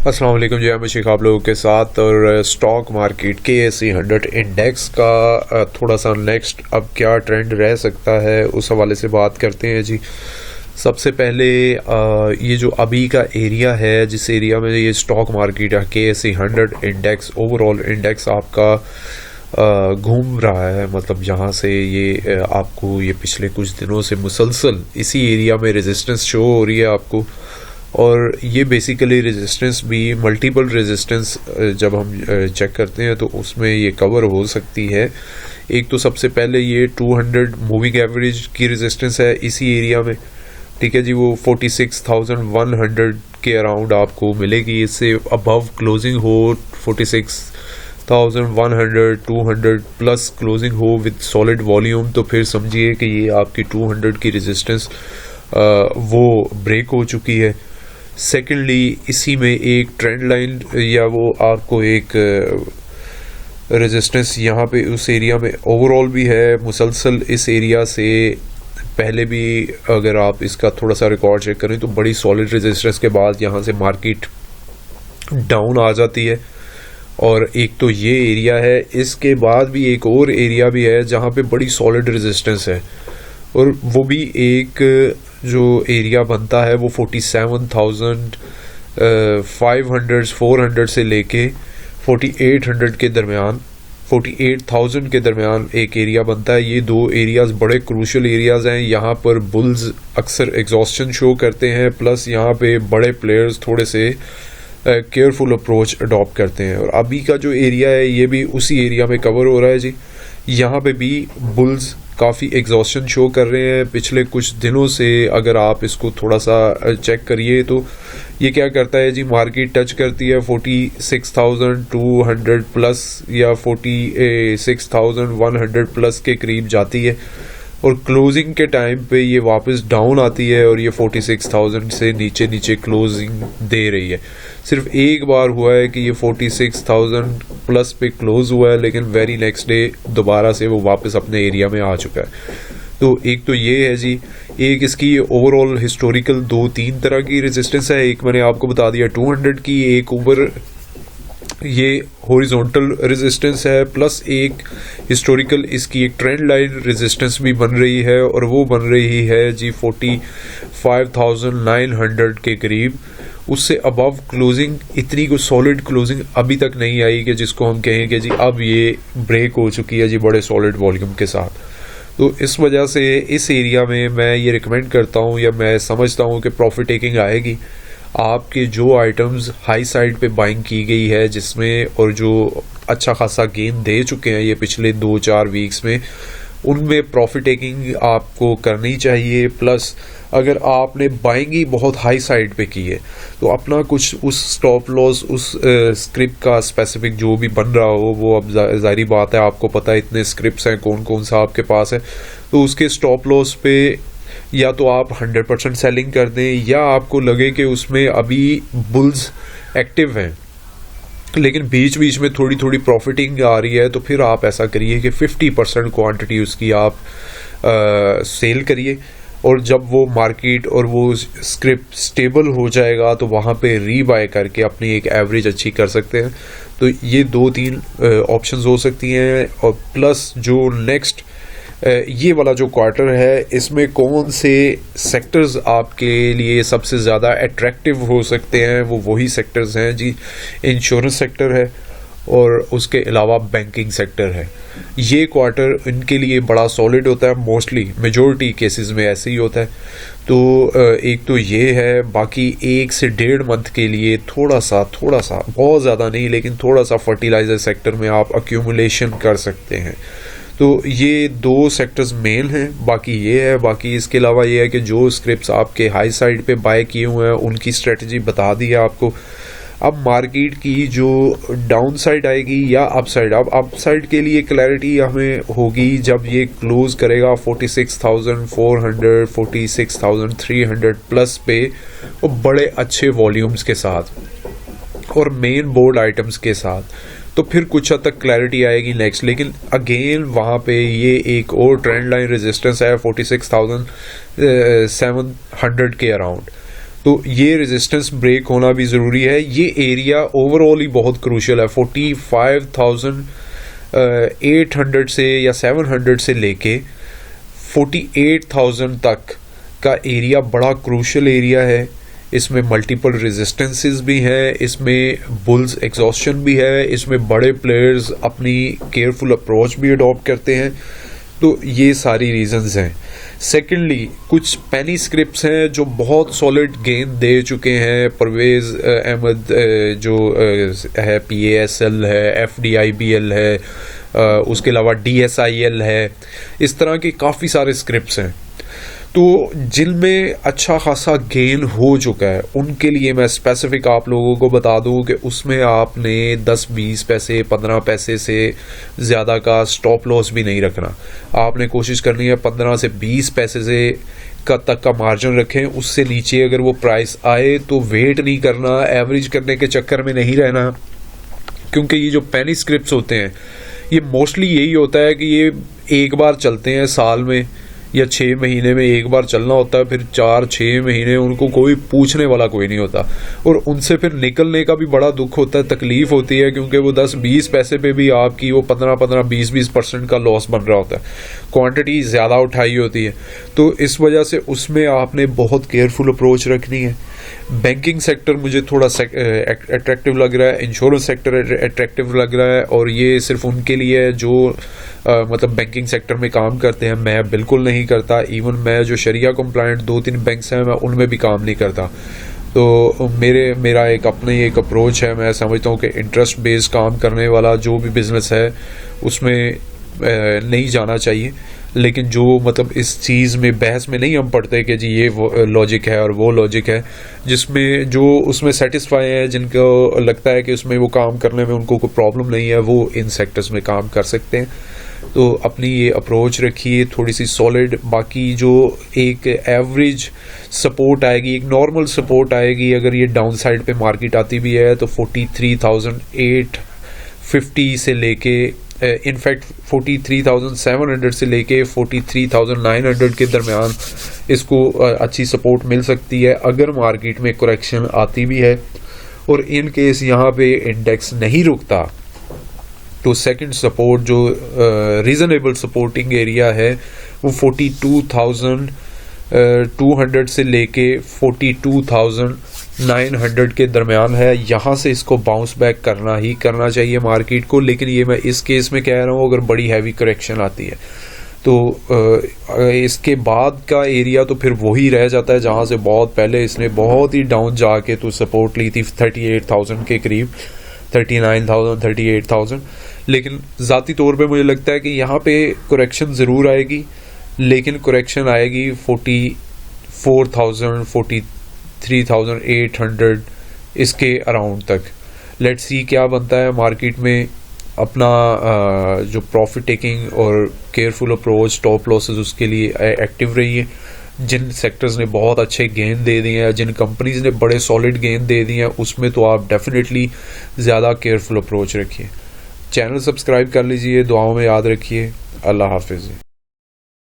अस्सलाम वालेकुम जी, मैं शेख आप लोगों के साथ। और स्टॉक मार्केट KSE 100 इंडेक्स का थोड़ा सा नेक्स्ट अब क्या ट्रेंड रह सकता है उस हवाले से बात करते हैं जी। सबसे पहले ये जो अभी का एरिया है, जिस एरिया में ये स्टॉक मार्केट है KSE 100 इंडेक्स, ओवरऑल इंडेक्स आपका घूम रहा है, मतलब जहाँ से ये आपको ये पिछले कुछ दिनों से मुसलसल इसी एरिया में रेजिस्टेंस शो हो रही है आपको। और ये बेसिकली रेजिस्टेंस भी मल्टीपल रेजिस्टेंस जब हम चेक करते हैं तो उसमें ये कवर हो सकती है। एक तो सबसे पहले ये 200 मूविंग एवरेज की रेजिस्टेंस है इसी एरिया में, ठीक है जी। वो 46,100 के अराउंड आपको मिलेगी। इससे अबव क्लोजिंग हो 46,100, 200 प्लस क्लोजिंग हो विद सॉलिड वॉल्यूम, तो फिर समझिए कि ये आपकी 200 की रेजिस्टेंस वो ब्रेक हो चुकी है। सेकेंडली इसी में एक ट्रेंड लाइन या वो आपको एक रेजिस्टेंस यहाँ पे उस एरिया में ओवरऑल भी है मुसलसल। इस एरिया से पहले भी अगर आप इसका थोड़ा सा रिकॉर्ड चेक करें तो बड़ी सॉलिड रेजिस्टेंस के बाद यहाँ से मार्केट डाउन आ जाती है। और एक तो ये एरिया है, इसके बाद भी एक और एरिया भी है जहाँ पे बड़ी सॉलिड रेजिस्टेंस है, और वो भी एक जो एरिया बनता है वो 47,500 400 से लेके 4800 के दरमियान, 48,000 के दरमियान एक एरिया बनता है। ये दो एरियाज बड़े क्रूशल एरियाज हैं। यहाँ पर बुल्स अक्सर एग्जॉस्शन शो करते हैं, प्लस यहाँ पे बड़े प्लेयर्स थोड़े से केयरफुल अप्रोच अडॉप्ट करते हैं। और अभी का जो एरिया है ये भी उसी एरिया में कवर हो रहा है जी। यहाँ पे भी बुल्स काफ़ी एग्जॉस्शन शो कर रहे हैं पिछले कुछ दिनों से। अगर आप इसको थोड़ा सा चेक करिए तो ये क्या करता है जी, मार्केट टच करती है 46,200 प्लस या 46,100 प्लस के करीब जाती है, और क्लोजिंग के टाइम पे ये वापस डाउन आती है और ये 46,000 से नीचे नीचे क्लोजिंग दे रही है। सिर्फ एक बार हुआ है कि ये 46,000 प्लस पे क्लोज हुआ है, लेकिन वेरी नेक्स्ट डे दोबारा से वो वापस अपने एरिया में आ चुका है। तो एक तो ये है जी। एक इसकी ओवरऑल हिस्टोरिकल 2-3 तरह की रेजिस्टेंस है। एक मैंने आपको बता दिया 200 की, एक ऊपर ये हॉरिजॉन्टल रेजिस्टेंस है, प्लस एक हिस्टोरिकल इसकी एक ट्रेंड लाइन रेजिस्टेंस भी बन रही है, और वो बन रही है जी 45,900 के करीब। उससे अबव क्लोजिंग इतनी कोई सॉलिड क्लोजिंग अभी तक नहीं आई कि जिसको हम कहें कि जी अब ये ब्रेक हो चुकी है जी बड़े सॉलिड वॉल्यूम के साथ। तो इस वजह से इस एरिया में मैं ये रिकमेंड करता हूँ, या मैं समझता हूँ कि प्रॉफिट टेकिंग आएगी। आपके जो आइटम्स हाई साइड पे बाइंग की गई है जिसमें, और जो अच्छा खासा गेन दे चुके हैं ये पिछले 2-4 वीक्स में, उनमें प्रॉफिट टेकिंग आपको करनी चाहिए। प्लस अगर आपने बाइंग ही बहुत हाई साइड पे की है तो अपना कुछ उस स्टॉप लॉस उस स्क्रिप्ट का स्पेसिफिक जो भी बन रहा हो, वो अब जाहिर बात है आपको पता है इतने स्क्रिप्ट्स हैं कौन कौन सा आपके पास है, तो उसके स्टॉप लॉस पे या तो आप 100% सेलिंग कर दें, या आपको लगे कि उसमें अभी बुल्स एक्टिव हैं लेकिन बीच बीच में थोड़ी थोड़ी प्रॉफिटिंग आ रही है, तो फिर आप ऐसा करिए कि 50% क्वांटिटी उसकी आप सेल करिए। और जब वो मार्केट और वो स्क्रिप्ट स्टेबल हो जाएगा तो वहाँ पे रीबाय करके अपनी एक एवरेज अच्छी कर सकते हैं। तो ये 2-3 ऑप्शंस हो सकती हैं। और प्लस जो नेक्स्ट ये वाला जो क्वार्टर है, इसमें कौन से सेक्टर्स आपके लिए सबसे ज़्यादा अट्रैक्टिव हो सकते हैं, वो वही सेक्टर्स हैं जी। इंश्योरेंस सेक्टर है और उसके अलावा बैंकिंग सेक्टर है। ये क्वार्टर इनके लिए बड़ा सॉलिड होता है, मोस्टली मेजॉरिटी केसेस में ऐसे ही होता है। तो एक तो ये है। बाकी 1 से 1.5 मंथ के लिए थोड़ा सा बहुत ज़्यादा नहीं लेकिन थोड़ा सा फर्टिलाइजर सेक्टर में आप अक्यूमुलेशन कर सकते हैं। तो ये 2 सेक्टर्स मेन हैं। बाकी ये है, बाकी इसके अलावा ये है कि जो स्क्रिप्ट्स आपके हाई साइड पे बाय किए हुए हैं उनकी स्ट्रेटजी बता दी है आपको। अब मार्केट की जो डाउन साइड आएगी या अप साइड, अब अप साइड के लिए क्लैरिटी हमें होगी जब ये क्लोज करेगा 46,400 46,300 प्लस पे, और बड़े अच्छे वॉल्यूम्स के साथ और मेन बोर्ड आइटम्स के साथ, तो फिर कुछ हद तक क्लैरिटी आएगी नेक्स्ट। लेकिन अगेन वहाँ पे ये एक और ट्रेंड लाइन रेजिस्टेंस है 46,700 के अराउंड। तो ये रेजिस्टेंस ब्रेक होना भी ज़रूरी है। ये एरिया ओवरऑल ही बहुत क्रूशियल है। 45,800 से या 700 से लेके 48,000 तक का एरिया बड़ा क्रूशियल एरिया है। इसमें मल्टीपल रेजिस्टेंसेस भी हैं, इसमें बुल्स एग्जॉस्शन भी है, इसमें बड़े प्लेयर्स अपनी केयरफुल अप्रोच भी अडॉप्ट करते हैं। तो ये सारी रीजंस हैं। सेकेंडली, कुछ पेनी स्क्रिप्ट्स हैं जो बहुत सॉलिड गेंद दे चुके हैं। परवेज अहमद जो है, PASL है, FDIBL है, उसके अलावा DSIL है, इस तरह के काफ़ी सारे स्क्रिप्ट्स हैं तो जिनमें अच्छा खासा गेन हो चुका है। उनके लिए मैं स्पेसिफिक आप लोगों को बता दूं कि उसमें आपने 10-20 पैसे 15 पैसे से ज़्यादा का स्टॉप लॉस भी नहीं रखना। आपने कोशिश करनी है 15 से 20 पैसे से तक का मार्जिन रखें। उससे नीचे अगर वो प्राइस आए तो वेट नहीं करना, एवरेज करने के चक्कर में नहीं रहना, क्योंकि ये जो पेनी स्क्रिप्ट्स होते हैं ये मोस्टली यही होता है कि ये एक बार चलते हैं साल में या 6 महीने में एक बार चलना होता है, फिर 4-6 महीने उनको कोई पूछने वाला कोई नहीं होता और उनसे फिर निकलने का भी बड़ा दुख होता है, तकलीफ होती है, क्योंकि वो 10-20 पैसे पे भी आपकी वो 15-15, 20-20% का लॉस बन रहा होता है। क्वांटिटी ज़्यादा उठाई होती है, तो इस वजह से उसमें आपने बहुत केयरफुल अप्रोच रखनी है। बैंकिंग सेक्टर मुझे थोड़ा अट्रैक्टिव लग रहा है, इंश्योरेंस सेक्टर अट्रैक्टिव लग रहा है, और ये सिर्फ उनके लिए है जो मतलब बैंकिंग सेक्टर में काम करते हैं। मैं बिल्कुल नहीं करता। इवन मैं जो शरिया कंप्लायंट 2-3 बैंक्स हैं मैं उनमें भी काम नहीं करता। तो मेरा एक अपनी एक अप्रोच है। मैं समझता हूँ कि इंटरेस्ट बेस्ड काम करने वाला जो भी बिजनेस है उसमें नहीं जाना चाहिए। लेकिन जो मतलब इस चीज़ में बहस में नहीं हम पढ़ते कि जी ये लॉजिक है और वो लॉजिक है, जिसमें जो उसमें सेटिस्फाई है, जिनको लगता है कि उसमें वो काम करने में उनको कोई प्रॉब्लम नहीं है, वो इन सेक्टर्स में काम कर सकते हैं। तो अपनी ये अप्रोच रखिए थोड़ी सी सॉलिड। बाकी जो एक एवरेज सपोर्ट आएगी, एक नॉर्मल सपोर्ट आएगी, अगर ये डाउन साइड पे मार्केट आती भी है तो 43,850 से लेके इनफैक्ट 43,700 से लेके 43,900 के दरमियान इसको अच्छी सपोर्ट मिल सकती है अगर मार्केट में करेक्शन आती भी है। और इन केस यहाँ पे इंडेक्स नहीं रुकता तो सेकंड सपोर्ट जो रीजनेबल सपोर्टिंग एरिया है वो 42,200 से लेके 42,900 के दरमियान है। यहाँ से इसको बाउंस बैक करना ही करना चाहिए मार्केट को। लेकिन ये मैं इस केस में कह रहा हूँ अगर बड़ी हैवी करेक्शन आती है तो इसके बाद का एरिया तो फिर वही रह जाता है जहाँ से बहुत पहले इसने बहुत ही डाउन जाके तो सपोर्ट ली थी 38,000 के करीब, 39,000 38,000। लेकिन ज़ाती तौर पे मुझे लगता है कि यहाँ पे करेक्शन ज़रूर आएगी, लेकिन करेक्शन आएगी 44,000 43,800 इसके अराउंड तक। लेट्स सी क्या बनता है मार्केट में। अपना जो प्रॉफिट टेकिंग और केयरफुल अप्रोच, स्टॉप लॉसेस, उसके लिए एक्टिव रहिए। जिन सेक्टर्स ने बहुत अच्छे गेन दे दिए हैं, जिन कंपनीज ने बड़े सॉलिड गेन दे दिए हैं, उसमें तो आप डेफिनेटली ज़्यादा केयरफुल अप्रोच रखिए। चैनल सब्सक्राइब कर लीजिए, दुआओं में याद रखिए। अल्लाह हाफिज़।